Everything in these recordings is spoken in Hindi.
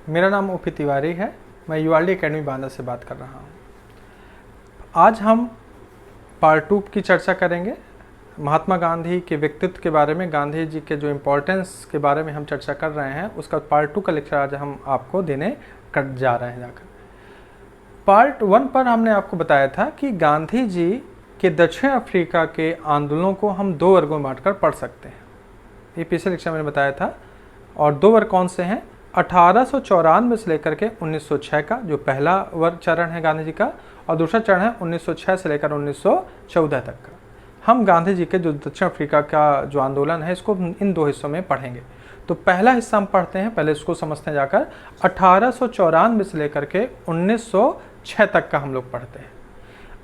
मेरा नाम ओपी तिवारी है। मैं यूआरडी एकेडमी बांदा से बात कर रहा हूँ। आज हम पार्ट 2 की चर्चा करेंगे। महात्मा गांधी के व्यक्तित्व के बारे में, गांधी जी के जो इम्पोर्टेंस के बारे में हम चर्चा कर रहे हैं, उसका पार्ट 2 का लेक्चर आज हम आपको देने कर जा रहे हैं। जाकर पार्ट 1 पर हमने आपको बताया था कि गांधी जी के दक्षिण अफ्रीका के आंदोलनों को हम 2 वर्गों में बांटकर पढ़ सकते हैं। ये पिछले लेक्चर में मैंने बताया था। और 2 वर्ग कौन से हैं? 1894 से लेकर के 1906 का जो पहला वर्ग चरण है गांधी जी का, और दूसरा चरण है 1906 से लेकर 1914 तक का। हम गांधी जी के जो दक्षिण अफ्रीका का जो आंदोलन है, इसको इन 2 हिस्सों में पढ़ेंगे। तो पहला हिस्सा हम पढ़ते हैं, पहले इसको समझते हैं जाकर। 1894 से लेकर के 1906 तक का हम लोग पढ़ते हैं।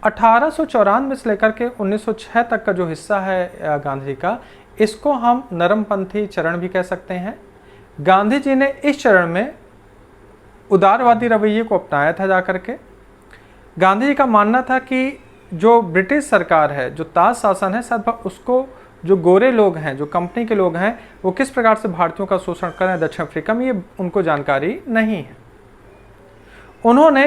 1894 से लेकर के 1906 तक का जो हिस्सा है गांधी जी का, इसको हम नरमपंथी चरण भी कह सकते हैं। गांधी जी ने इस चरण में उदारवादी रवैये को अपनाया था जाकर के। गांधी जी का मानना था कि जो ब्रिटिश सरकार है, जो ताज शासन है, साथ उसको जो गोरे लोग हैं, जो कंपनी के लोग हैं, वो किस प्रकार से भारतीयों का शोषण कर रहे हैं दक्षिण अफ्रीका में, ये उनको जानकारी नहीं है। उन्होंने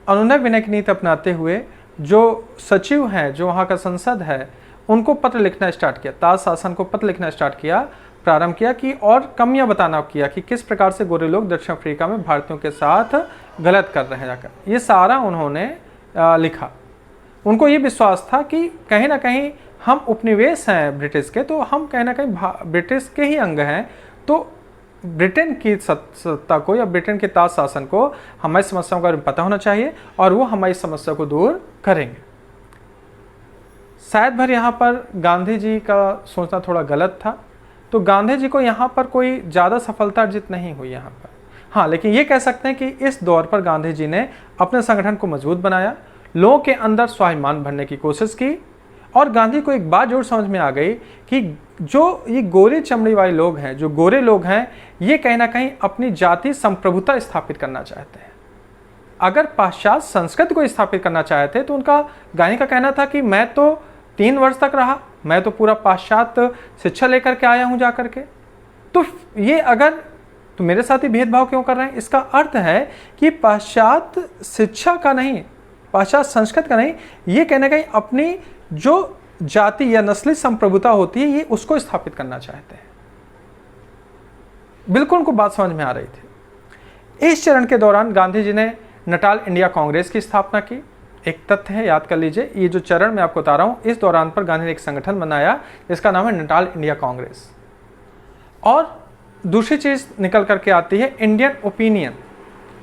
अनुनय विनय की नीति अपनाते हुए जो सचिव हैं, जो वहाँ का संसद है, उनको पत्र लिखना स्टार्ट किया, ताज शासन को पत्र लिखना स्टार्ट किया, प्रारंभ किया कि और कमियां बताना किया कि किस प्रकार से गोरे लोग दक्षिण अफ्रीका में भारतीयों के साथ गलत कर रहे हैं जाकर। ये सारा उन्होंने लिखा। उनको ये विश्वास था कि कहीं ना कहीं हम उपनिवेश हैं ब्रिटिश के, तो हम कहीं ना कहीं ब्रिटिश के ही अंग हैं, तो ब्रिटेन की सत्ता को या ब्रिटेन के ताज शासन को हमारी समस्याओं का पता होना चाहिए और वो हमारी समस्या को दूर करेंगे। शायद भर यहाँ पर गांधी जी का सोचना थोड़ा गलत था, तो गांधी जी को यहाँ पर कोई ज़्यादा सफलता अर्जित नहीं हुई यहाँ पर। हाँ, लेकिन ये कह सकते हैं कि इस दौर पर गांधी जी ने अपने संगठन को मजबूत बनाया, लोगों के अंदर स्वाभिमान भरने की कोशिश की, और गांधी को एक बात जरूर समझ में आ गई कि जो ये गोरी चमड़ी वाले लोग हैं, जो गोरे लोग हैं, ये कहीं ना कहीं अपनी जाति संप्रभुता स्थापित करना चाहते हैं। अगर पाश्चात्य संस्कृति को स्थापित करना चाहते तो उनका, गांधी का कहना था कि मैं तो 3 वर्ष तक रहा, मैं तो पूरा पाश्चात्य शिक्षा लेकर के आया हूं जाकर के, तो ये अगर तो मेरे साथ ही भेदभाव क्यों कर रहे हैं? इसका अर्थ है कि पाश्चात्य शिक्षा का नहीं, पाश्चात्य संस्कृति का नहीं, ये कहने का अपनी जो जाति या नस्ली संप्रभुता होती है, ये उसको स्थापित करना चाहते हैं। बिल्कुल उनको बात समझ में आ रही थी। इस चरण के दौरान गांधी जी ने नटाल इंडिया कांग्रेस की स्थापना की। एक तथ्य है, याद कर लीजिए, ये जो चरण मैं आपको बता रहा हूँ, इस दौरान पर गांधी ने एक संगठन बनाया जिसका नाम है नटाल इंडिया कांग्रेस। और दूसरी चीज निकल करके आती है इंडियन ओपिनियन।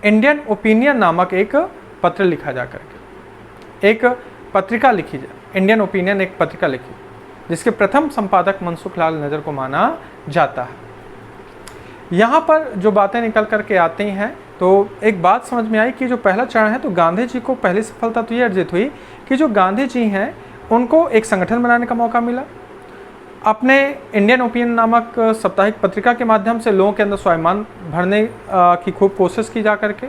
इंडियन ओपिनियन नामक एक पत्र लिखा जा करके, एक पत्रिका लिखी जाए, इंडियन ओपिनियन एक पत्रिका लिखी, जिसके प्रथम संपादक मनसुख लाल नजर को माना जाता है। यहाँ पर जो बातें निकल करके आती हैं, तो एक बात समझ में आई कि जो पहला चरण है, तो गांधी जी को पहली सफलता तो ये अर्जित हुई कि जो गांधी जी हैं उनको एक संगठन बनाने का मौका मिला। अपने इंडियन ओपिनियन नामक साप्ताहिक पत्रिका के माध्यम से लोगों के अंदर स्वाभिमान भरने की खूब कोशिश की जा करके।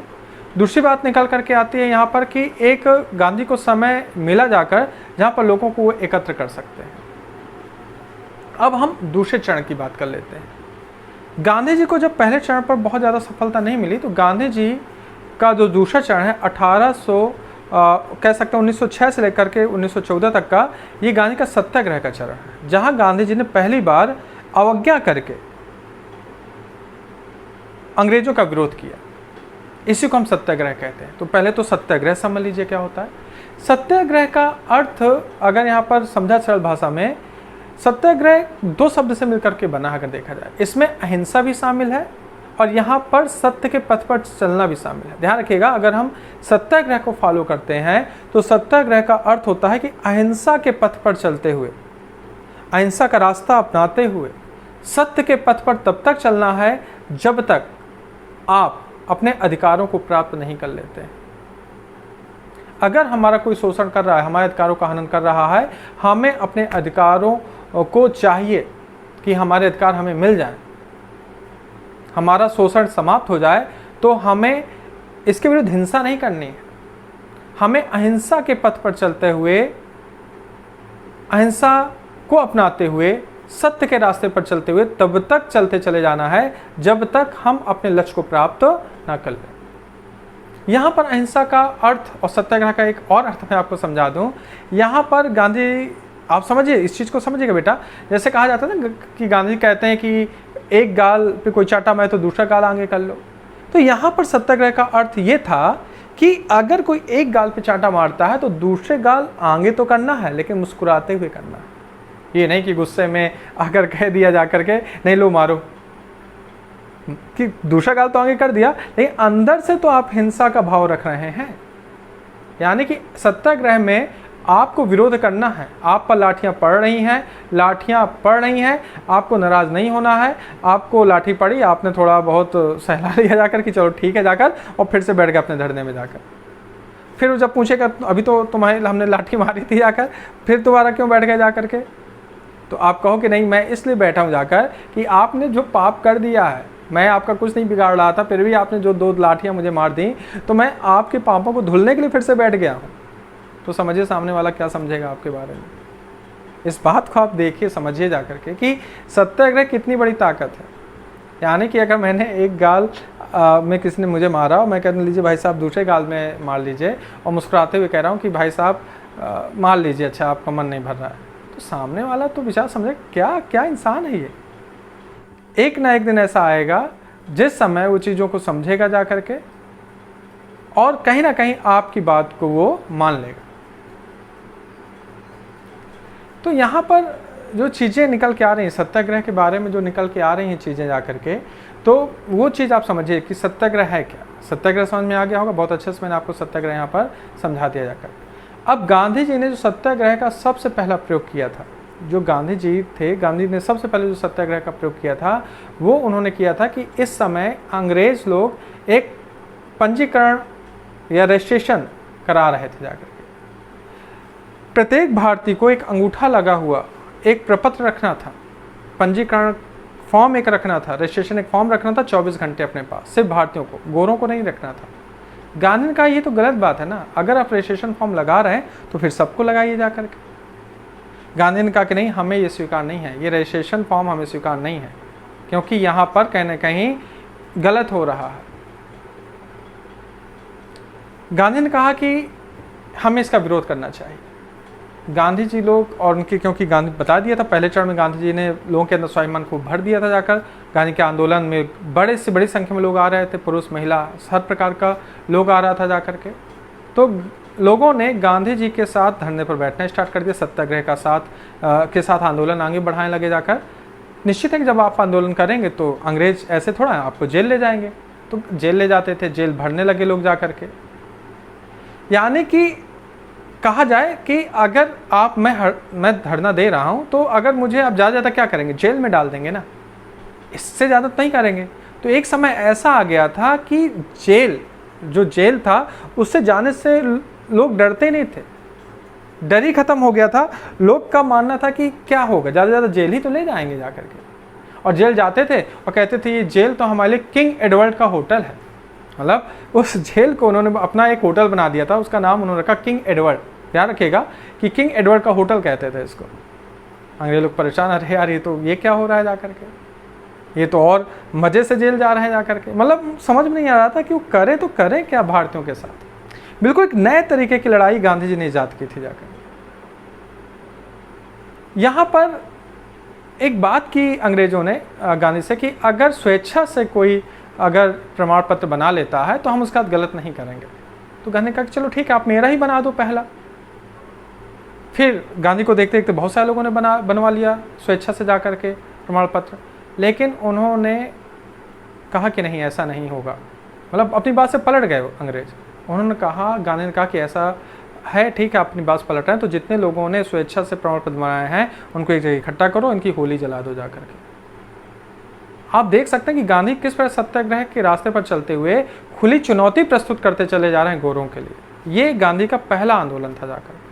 दूसरी बात निकल करके आती है यहाँ पर कि एक गांधी को समय मिला जाकर जहाँ पर लोगों को वो एकत्र कर सकते हैं। अब हम दूसरे चरण की बात कर लेते हैं। गांधी जी को जब पहले चरण पर बहुत ज़्यादा सफलता नहीं मिली, तो गांधी जी का जो दूसरा चरण है 1800 कह सकते हैं 1906 से लेकर के 1914 तक का, ये गांधी का सत्याग्रह का चरण है, जहां गांधी जी ने पहली बार अवज्ञा करके अंग्रेजों का विरोध किया। इसी को हम सत्याग्रह कहते हैं। तो पहले तो सत्याग्रह समझ लीजिए क्या होता है। सत्याग्रह का अर्थ अगर यहाँ पर समझा सरल भाषा में, सत्याग्रह 2 शब्द से मिलकर के बना अगर देखा जाए, इसमें अहिंसा भी शामिल है और यहाँ पर सत्य के पथ पर चलना भी शामिल है। ध्यान रखिएगा, अगर हम सत्याग्रह को फॉलो करते हैं तो सत्याग्रह का अर्थ होता है कि अहिंसा के पथ पर चलते हुए, अहिंसा का रास्ता अपनाते हुए सत्य के पथ पर तब तक चलना है जब तक आप अपने अधिकारों को प्राप्त नहीं कर लेते हैं। अगर हमारा कोई शोषण कर रहा है, हमारे अधिकारों का हनन कर रहा है, हमें अपने अधिकारों को चाहिए कि हमारे अधिकार हमें मिल जाए, हमारा शोषण समाप्त हो जाए, तो हमें इसके विरुद्ध हिंसा नहीं करनी है। हमें अहिंसा के पथ पर चलते हुए, अहिंसा को अपनाते हुए सत्य के रास्ते पर चलते हुए तब तक चलते चले जाना है जब तक हम अपने लक्ष्य को प्राप्त ना कर लें। यहाँ पर अहिंसा का अर्थ और सत्याग्रह का एक और अर्थ मैं आपको समझा दूं। यहाँ पर गांधी, आप समझिए, इस चीज़ को समझिएगा बेटा, जैसे कहा जाता है ना कि गांधी कहते हैं कि एक गाल पे कोई चाटा मैं तो दूसरा गाल आगे कर लो। तो यहाँ पर सत्याग्रह का अर्थ ये था कि अगर कोई एक गाल पे चाटा मारता है तो दूसरे गाल आगे तो करना है, लेकिन मुस्कुराते हुए करना है। ये नहीं कि गुस्से में अगर कह दिया जा करके नहीं लो मारो, कि दूसरा गाल तो आगे कर दिया, लेकिन अंदर से तो आप हिंसा का भाव रख रहे हैं। यानी कि सत्याग्रह में आपको विरोध करना है। आप पर लाठियां पड़ रही हैं, आपको नाराज नहीं होना है। आपको लाठी पड़ी, आपने थोड़ा बहुत सहला लिया जाकर कि चलो ठीक है जाकर, और फिर से बैठ गए अपने धरने में जाकर। फिर जब पूछेगा अभी तो तुम्हारे हमने लाठी मारी थी जाकर, फिर दोबारा क्यों बैठ गए जाकर के, तो आप कहो कि नहीं मैं इसलिए बैठा हूँ जाकर कि आपने जो पाप कर दिया है, मैं आपका कुछ नहीं बिगाड़ रहा था, फिर भी आपने जो 2 लाठियाँ मुझे मार दी, तो मैं आपके पापों को धुलने के लिए फिर से बैठ गया हूँ। तो समझिए सामने वाला क्या समझेगा आपके बारे में। इस बात को आप देखिए, समझिए जाकर के कि सत्याग्रह कितनी बड़ी ताकत है। यानी कि अगर मैंने एक गाल में किसी ने मुझे मारा और मैं कहने लीजिए भाई साहब दूसरे गाल में मार लीजिए, और मुस्कुराते हुए कह रहा हूँ कि भाई साहब मार लीजिए, अच्छा आपका मन नहीं भर रहा है, तो सामने वाला तो बेचारा समझे क्या क्या इंसान है ये। एक ना एक दिन ऐसा आएगा जिस समय वो चीज़ों को समझेगा जा करके, और कहीं ना कहीं आपकी बात को वो मान लेगा। तो यहाँ पर जो चीज़ें निकल के आ रही हैं सत्याग्रह के बारे में, जो निकल के आ रही हैं चीज़ें जा करके, तो वो चीज़ आप समझिए कि सत्याग्रह है क्या। सत्याग्रह समझ में आ गया होगा, बहुत अच्छे से मैंने आपको सत्याग्रह यहाँ पर समझा दिया जाकर। अब गांधी जी ने जो सत्याग्रह का सबसे पहला प्रयोग किया था, जो गांधी जी थे, गांधी ने सबसे पहले जो सत्याग्रह का प्रयोग किया था वो उन्होंने किया था कि इस समय अंग्रेज लोग एक पंजीकरण या रजिस्ट्रेशन करा रहे थे जाकर के। प्रत्येक भारतीय को एक अंगूठा लगा हुआ एक प्रपत्र रखना था, पंजीकरण फॉर्म एक रखना था, रजिस्ट्रेशन एक फॉर्म रखना था 24 घंटे अपने पास, सिर्फ भारतीयों को, गोरों को नहीं रखना था। गांधी ने कहा ये तो गलत बात है ना, अगर आप रजिस्ट्रेशन फॉर्म लगा रहे हैं तो फिर सबको लगाइए जा करके। गांधी ने कहा कि नहीं, हमें ये स्वीकार नहीं है, ये रजिस्ट्रेशन फॉर्म हमें स्वीकार नहीं है, क्योंकि यहाँ पर कहीं ना कहीं गलत हो रहा है। गांधी ने कहा कि हमें इसका विरोध करना चाहिए। गांधी जी लोग और उनके, क्योंकि गांधी बता दिया था पहले चरण में, गांधी जी ने लोगों के अंदर स्वाभिमान को भर दिया था जाकर। गांधी के आंदोलन में बड़े से बड़ी संख्या में लोग आ रहे थे, पुरुष महिला हर प्रकार का लोग आ रहा था जाकर के। तो लोगों ने गांधी जी के साथ धरने पर बैठना स्टार्ट कर दिया, सत्याग्रह के साथ आंदोलन आगे बढ़ाने लगे जाकर। निश्चित है कि जब आप आंदोलन करेंगे तो अंग्रेज ऐसे थोड़ा आपको जेल ले जाएंगे, तो जेल ले जाते थे, जेल भरने लगे लोग जा करके। यानी कि कहा जाए कि अगर आप मैं धरना दे रहा हूं तो अगर मुझे आप ज़्यादा ज़्यादा क्या करेंगे, जेल में डाल देंगे ना, इससे ज़्यादा तो नहीं करेंगे। तो एक समय ऐसा आ गया था कि जेल था उससे जाने से लोग डरते नहीं थे, डर ही खत्म हो गया था। लोग का मानना था कि क्या होगा, ज़्यादा से ज़्यादा जेल ही तो ले जाएंगे जा करके। और जेल जाते थे और कहते थे ये जेल तो हमारे लिए किंग एडवर्ड का होटल है। मतलब उस जेल को उन्होंने अपना एक होटल बना दिया था, उसका नाम उन्होंने रखा किंग एडवर्ड। ध्यान रखिएगा कि किंग एडवर्ड का होटल कहते थे इसको। अंग्रेज लोग परेशान, अरे यार ये क्या हो रहा है जा करके, ये तो और मज़े से जेल जा रहे हैं जा करके। मतलब समझ में नहीं आ रहा था कि वो करें तो करें क्या भारतीयों के साथ। बिल्कुल एक नए तरीके की लड़ाई गांधी जी ने ईजाद की थी जाकर। यहाँ पर एक बात की अंग्रेजों ने गांधी से कि अगर स्वेच्छा से कोई अगर प्रमाण पत्र बना लेता है तो हम उसका गलत नहीं करेंगे। तो गांधी ने कहा चलो ठीक है, आप मेरा ही बना दो पहला। फिर गांधी को देखते देखते बहुत सारे लोगों ने बनवा लिया स्वेच्छा से जा कर के प्रमाण पत्र, लेकिन उन्होंने कहा कि नहीं ऐसा नहीं होगा। मतलब अपनी बात से पलट गए अंग्रेज। उन्होंने कहा, गांधी ने कहा कि ऐसा है, ठीक है अपनी बात पलट रहे हैं, तो जितने लोगों ने स्वेच्छा से प्रमाण पत्र बनाए हैं उनको एक जगह इकट्ठा करो, इनकी होली जला दो जा करके। आप देख सकते हैं कि गांधी किस प्रकार सत्याग्रह के रास्ते पर चलते हुए खुली चुनौती प्रस्तुत करते चले जा रहे हैं गोरों के लिए। ये गांधी का पहला आंदोलन था जाकर।